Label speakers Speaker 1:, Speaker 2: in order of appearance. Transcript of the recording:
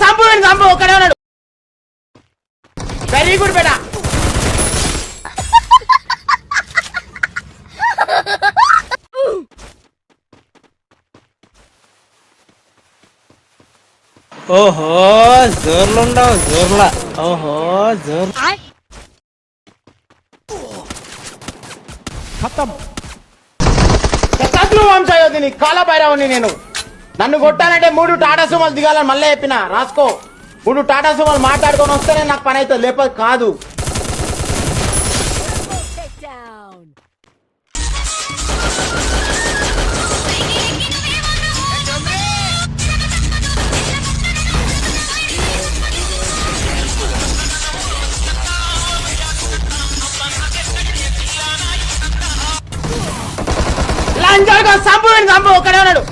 Speaker 1: Sump ఒక్కడే ఉన్నాడు. Very good బేటా. ఓహో జోర్లుండవు జోర్ల. ఓహో జోర్ శత్రు వంశయోధిని కాలభైరవుని. నేను నన్ను కొట్టానంటే 3 టాటా సుమోలు దిగాలని మళ్ళీ చెప్పిన. రాసుకో, 3 టాటా సుమోలు మాట్లాడుకొని వస్తేనే నాకు పని అవుతుంది, లేకపోతే కాదు. లంజోడుగా సంపు ఒక్కడే ఉన్నాడు.